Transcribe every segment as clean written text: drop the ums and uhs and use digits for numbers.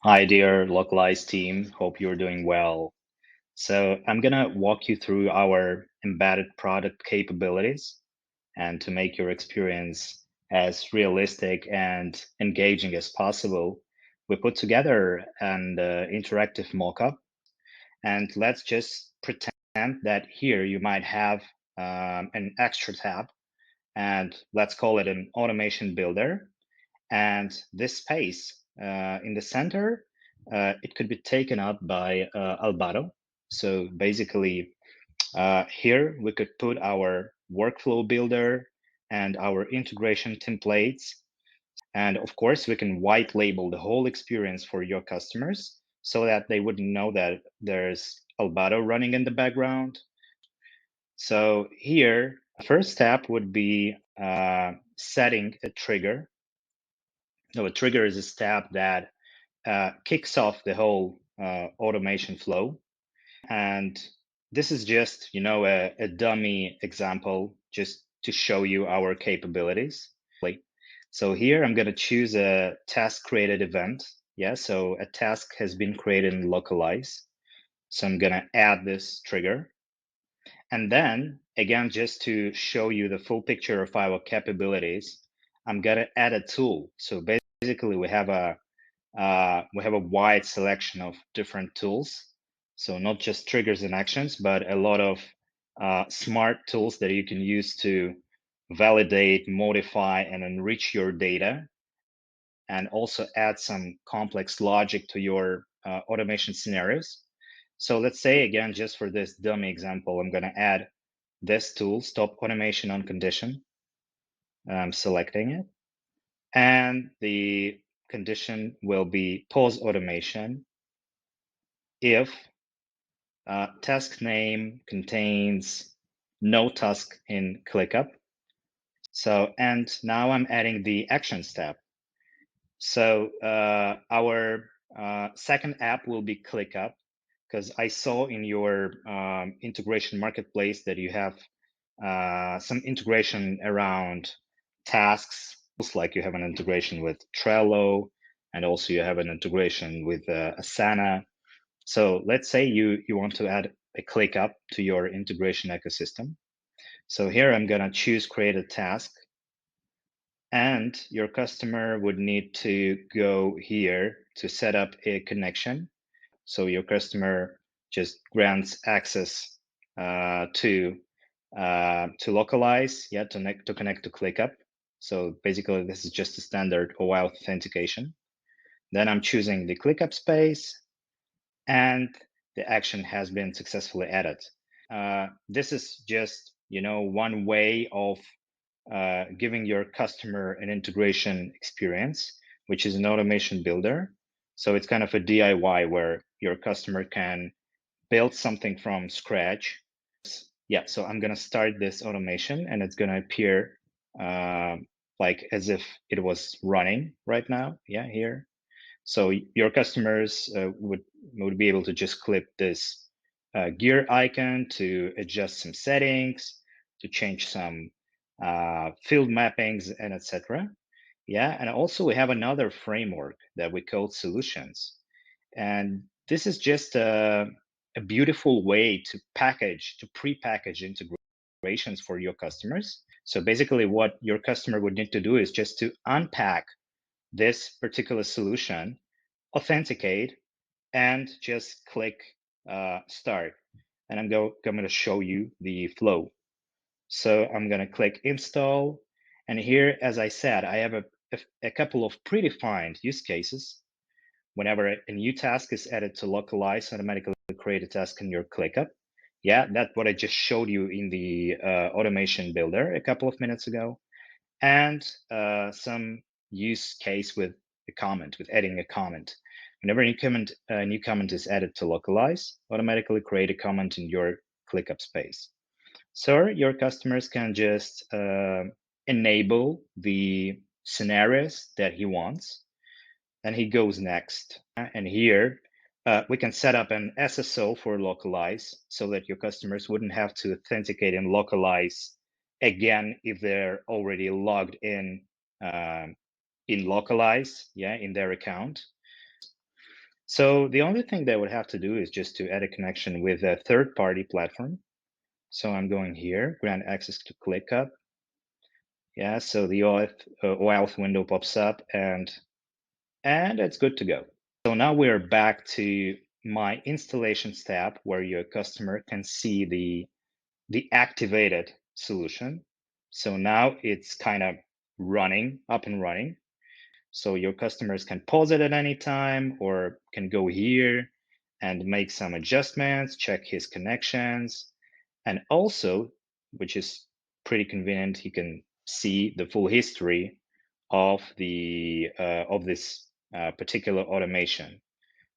Hi, dear Lokalise team. Hope you're doing well. So I'm gonna walk you through our embedded product capabilities and to make your experience as realistic and engaging as possible, we put together an interactive mockup. And let's just pretend that here you might have an extra tab, and let's call it an automation builder. And this space in the center, it could be taken up by Albato. So basically, here we could put our workflow builder and our integration templates. And of course, we can white label the whole experience for your customers so that they wouldn't know that there's Albato running in the background. So here, first step would be setting a trigger. So a trigger is a step that kicks off the whole automation flow. And this is just, a dummy example just to show you our capabilities. So here I'm going to choose a task created event. Yeah, so a task has been created in Lokalise. So I'm going to add this trigger. And then again, just to show you the full picture of our capabilities, I'm going to add a tool. So basically we have a wide selection of different tools. So not just triggers and actions, but a lot of smart tools that you can use to validate, modify, and enrich your data, and also add some complex logic to your automation scenarios. So let's say, again, just for this dummy example, I'm going to add this tool, stop automation on condition. I'm selecting it. And the condition will be pause automation if task name contains no task in ClickUp. So, and now I'm adding the actions tab. So our second app will be ClickUp, because I saw in your integration marketplace that you have some integration around tasks, like you have an integration with Trello, and also you have an integration with Asana. So let's say you want to add a ClickUp to your integration ecosystem. So here I'm going to choose create a task, and your customer would need to go here to set up a connection. So your customer just grants access to Lokalise, yeah, to connect to ClickUp. So basically, this is just a standard OAuth authentication. Then I'm choosing the ClickUp space, and the action has been successfully added. This is just, one way of giving your customer an integration experience, which is an automation builder. So it's kind of a DIY where your customer can build something from scratch. Yeah, so I'm going to start this automation, and it's going to appear like as if it was running right now. Yeah, here. So your customers would be able to just click this gear icon to adjust some settings, to change some field mappings, and etc. Yeah, and also we have another framework that we call solutions, and this is just a beautiful way to pre-package integrations for your customers. So basically, what your customer would need to do is just to unpack this particular solution, authenticate, and just click start. And I'm going to show you the flow. So I'm going to click install. And here, as I said, I have a couple of predefined use cases. Whenever a new task is added to Lokalise, automatically create a task in your ClickUp. Yeah, that's what I just showed you in the automation builder a couple of minutes ago. And some use case with a comment, with adding a comment. Whenever a new comment is added to Lokalise, automatically create a comment in your ClickUp space. So your customers can just enable the scenarios that he wants, and he goes next. And here we can set up an SSO for Lokalise so that your customers wouldn't have to authenticate and Lokalise again if they're already logged in Lokalise, yeah, in their account. So the only thing that I would have to do is just to add a connection with a third-party platform. So I'm going here, grant access to ClickUp. Yeah, so the OAuth window pops up and it's good to go. So now we're back to my installations tab where your customer can see the activated solution. So now it's kind of running, up and running. So your customers can pause it at any time or can go here and make some adjustments, check his connections. And also, which is pretty convenient, he can see the full history of this particular automation.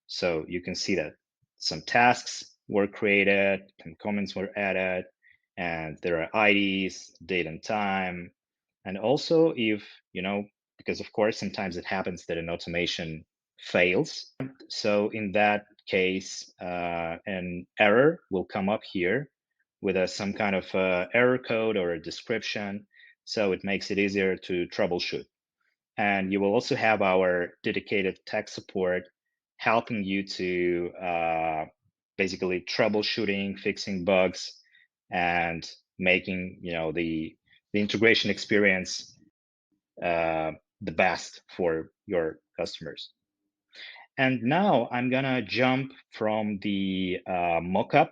So you can see that some tasks were created, some comments were added, and there are IDs, date and time. And also if, because of course, sometimes it happens that an automation fails. So in that case, an error will come up here with some kind of error code or a description. So it makes it easier to troubleshoot. And you will also have our dedicated tech support helping you to basically troubleshooting, fixing bugs, and making the integration experience the best for your customers. And now I'm gonna jump from the mockup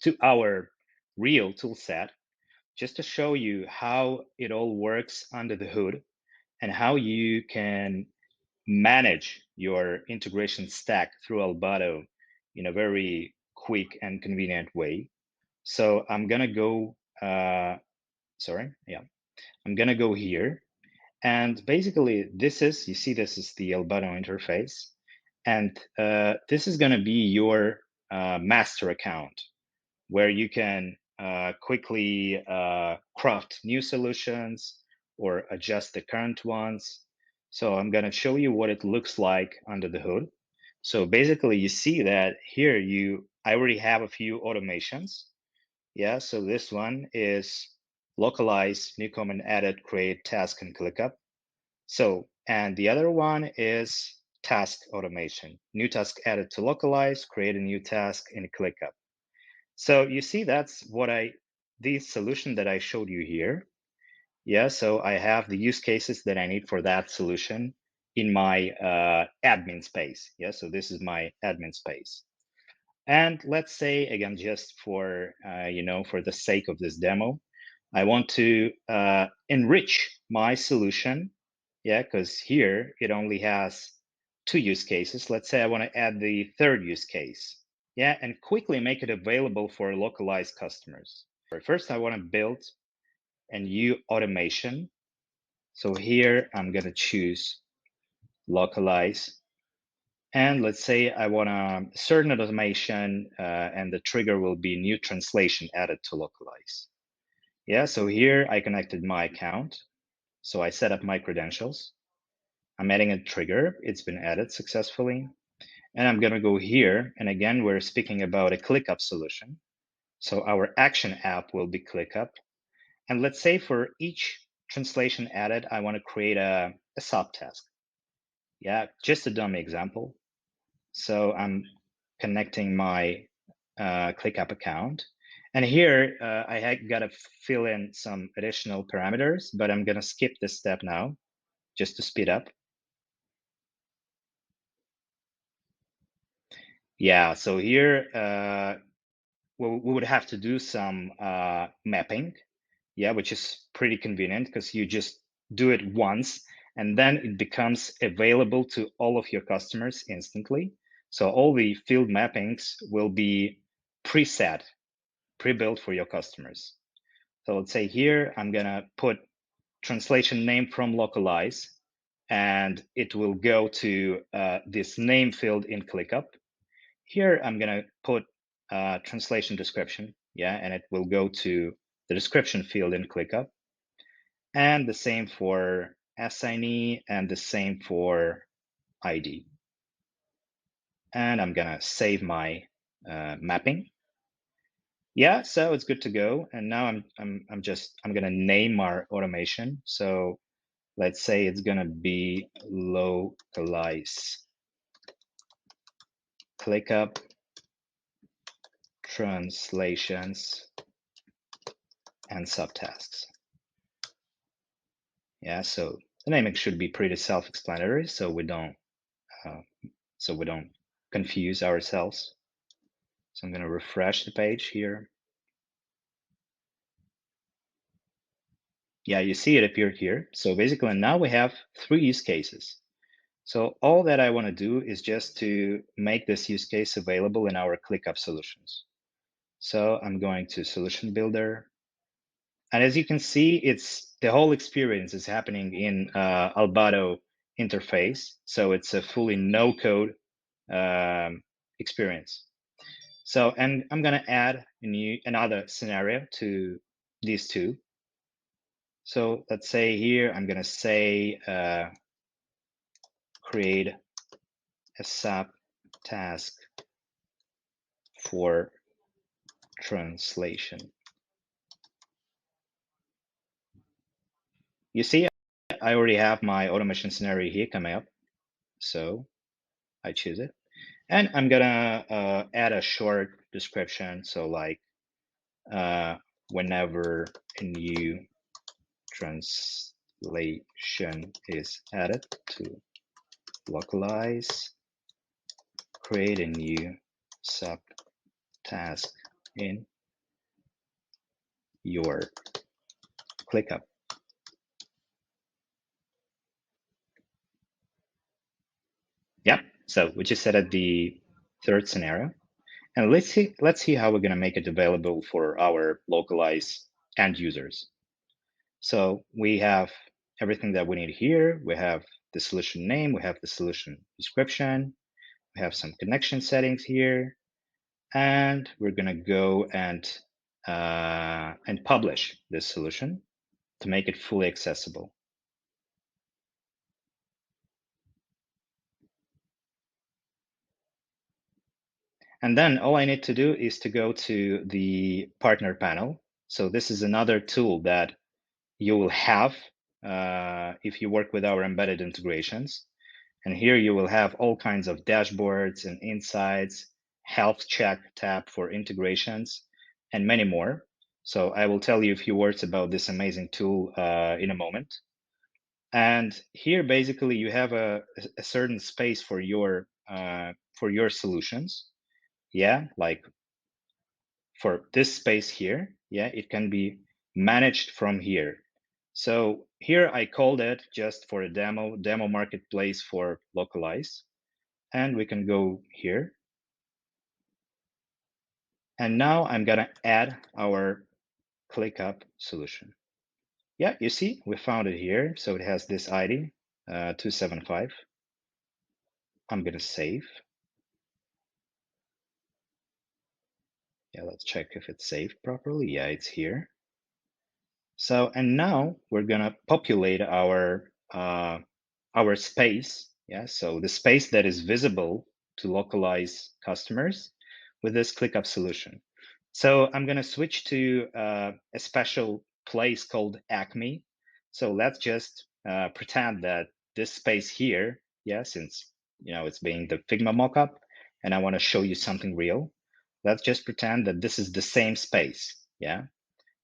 to our real tool set just to show you how it all works under the hood and how you can manage your integration stack through Albato in a very quick and convenient way. So I'm gonna go, I'm gonna go here. And basically you see this is the Albato interface. And this is gonna be your master account where you can quickly craft new solutions or adjust the current ones. So I'm going to show you what it looks like under the hood. So basically you see that here I already have a few automations. Yeah, so this one is localize, new comment added, create, task, and ClickUp. So, and the other one is task automation, new task added to localize, create a new task in ClickUp. So you see, that's the solution that I showed you here. Yeah, so I have the use cases that I need for that solution in my admin space. Yeah, so this is my admin space. And let's say, again, just for, for the sake of this demo, I want to enrich my solution. Yeah, because here it only has two use cases. Let's say I want to add the third use case. Yeah, and quickly make it available for localized customers. First, I want to build a new automation. So here I'm going to choose localize. And let's say I want a certain automation and the trigger will be new translation added to localize. Yeah, so here I connected my account. So I set up my credentials. I'm adding a trigger. It's been added successfully. And I'm going to go here. And again, we're speaking about a ClickUp solution. So our action app will be ClickUp. And let's say for each translation added, I want to create a subtask. Yeah, just a dummy example. So I'm connecting my ClickUp account. And here I got to fill in some additional parameters, but I'm going to skip this step now just to speed up. Yeah, so here we would have to do some mapping, yeah, which is pretty convenient because you just do it once and then it becomes available to all of your customers instantly. So all the field mappings will be preset, pre-built for your customers. So let's say here I'm gonna put translation name from localize, and it will go to this name field in ClickUp. Here I'm gonna put translation description, yeah, and it will go to the description field in ClickUp. And the same for assignee and the same for ID. And I'm gonna save my mapping. Yeah, so it's good to go. And now I'm gonna name our automation. So let's say it's gonna be localize. ClickUp translations and subtasks. Yeah, so the naming should be pretty self-explanatory, so we don't confuse ourselves. So I'm going to refresh the page here. Yeah, you see it appear here. So basically now we have 3 use cases. So all that I want to do is just to make this use case available in our ClickUp solutions. So I'm going to Solution Builder. And as you can see, the whole experience is happening in Albato interface. So it's a fully no-code experience. So, and I'm going to add another scenario to these two. So let's say here, I'm going to say create a sub task for translation. You see, I already have my automation scenario here coming up. So I choose it. And I'm gonna add a short description. So like whenever a new translation is added to Lokalise, create a new subtask in your ClickUp. Yeah, so we just set up the third scenario. And let's see how we're going to make it available for our Lokalise end users. So we have everything that we need here. We have the solution name, we have the solution description, we have some connection settings here, and we're going to go and publish this solution to make it fully accessible. And then all I need to do is to go to the partner panel. So this is another tool that you will have if you work with our embedded integrations. And here you will have all kinds of dashboards and insights, health check tab for integrations, and many more. So I will tell you a few words about this amazing tool in a moment. And here, basically, you have a certain space for your solutions. Yeah, like for this space here, yeah, it can be managed from here. So here I called it just for a demo marketplace for Lokalise. And we can go here. And now I'm gonna add our ClickUp solution. Yeah, you see, we found it here. So it has this ID, 275. I'm gonna save. Yeah, let's check if it's saved properly. Yeah, it's here. So, and now we're gonna populate our space. Yeah, so the space that is visible to Lokalise customers with this ClickUp solution. So I'm gonna switch to a special place called Acme. So let's just pretend that this space here, yeah, since it's being the Figma mockup, and I want to show you something real. Let's just pretend that this is the same space, yeah.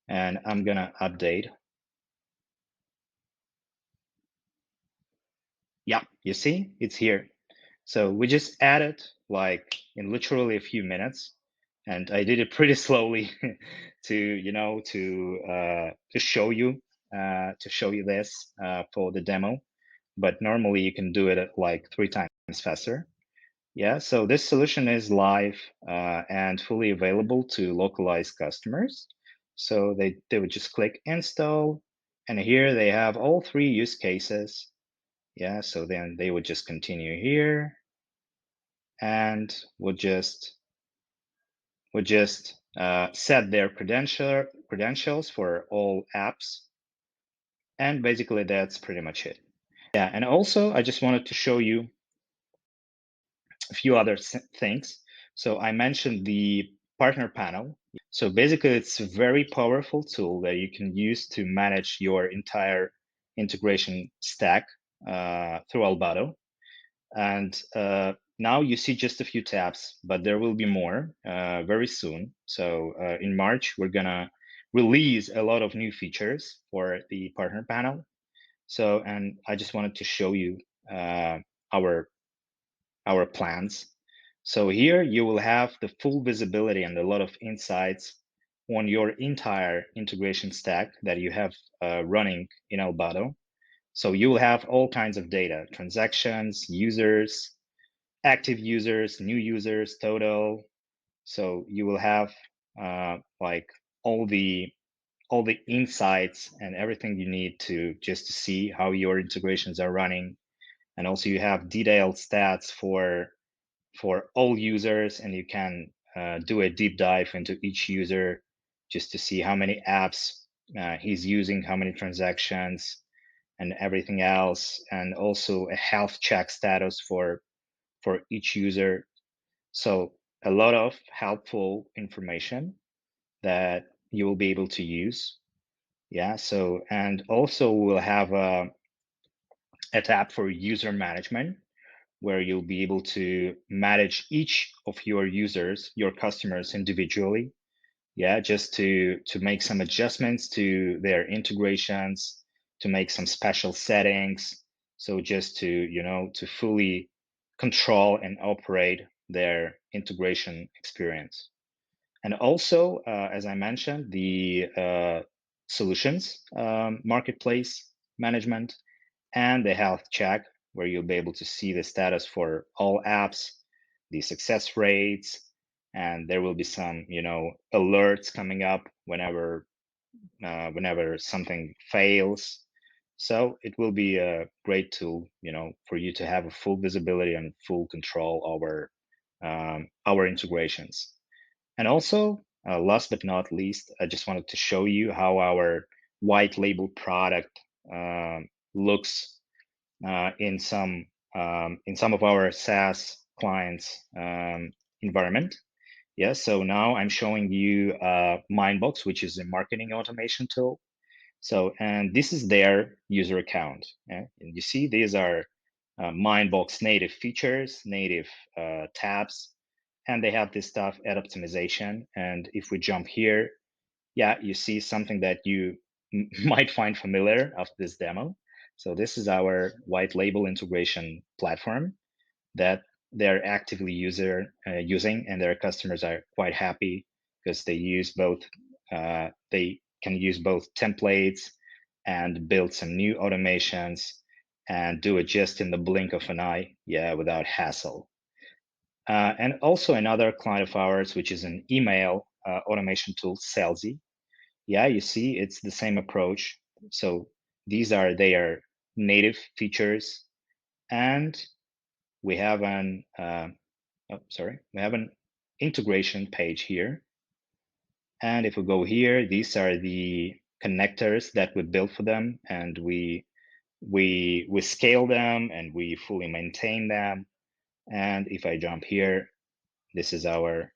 And I'm gonna update. Yeah, you see, it's here. So we just added like in literally a few minutes, and I did it pretty slowly to show you this for the demo. But normally you can do it at like 3 times faster. Yeah, so this solution is live and fully available to Lokalise customers. So they would just click install, and here they have all 3 use cases. Yeah, so then they would just continue here and would just set their credentials for all apps. And basically that's pretty much it. Yeah, and also I just wanted to show you a few other things. So I mentioned the partner panel. So basically it's a very powerful tool that you can use to manage your entire integration stack through Albato. And now you see just a few tabs, but there will be more very soon. So in March, we're gonna release a lot of new features for the partner panel. So, and I just wanted to show you uh, our our plans. So here you will have the full visibility and a lot of insights on your entire integration stack that you have running in Albato. So you will have all kinds of data, transactions, users, active users, new users, total. So you will have like all the all the insights and everything you need to just to see how your integrations are running. And also you have detailed stats for all users, and you can do a deep dive into each user just to see how many apps he's using, how many transactions, and everything else, and also a health check status for each user. So a lot of helpful information that you will be able to use. Yeah. So, and also we'll have a tab for user management where you'll be able to manage each of your users, your customers individually. Yeah, just to make some adjustments to their integrations, to make some special settings. So just to, to fully control and operate their integration experience. And also, as I mentioned, the solutions marketplace management and the health check, where you'll be able to see the status for all apps, the success rates, and there will be some, alerts coming up whenever something fails. So it will be a great tool, for you to have a full visibility and full control over our integrations. And also, last but not least, I just wanted to show you how our white label product looks in some of our SaaS clients environment. Yeah, so now I'm showing you Mindbox, which is a marketing automation tool. So, and this is their user account. Yeah? And you see, these are Mindbox native features, native tabs, and they have this stuff ad optimization. And if we jump here, yeah, you see something that you might find familiar after this demo. So this is our white label integration platform that they're actively using, and their customers are quite happy because they use both. They can use both templates and build some new automations and do it just in the blink of an eye, yeah, without hassle. And also another client of ours, which is an email automation tool, Salesy. Yeah, you see, it's the same approach. So these are their native features, and we have an we have an integration page here. And if we go here, these are the connectors that we built for them, and we scale them and we fully maintain them. And if I jump here, this is our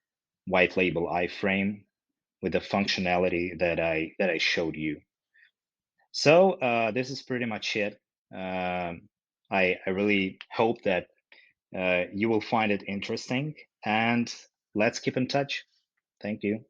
white label iframe with the functionality that I showed you. So this is pretty much it. I really hope that you will find it interesting, and let's keep in touch. Thank you.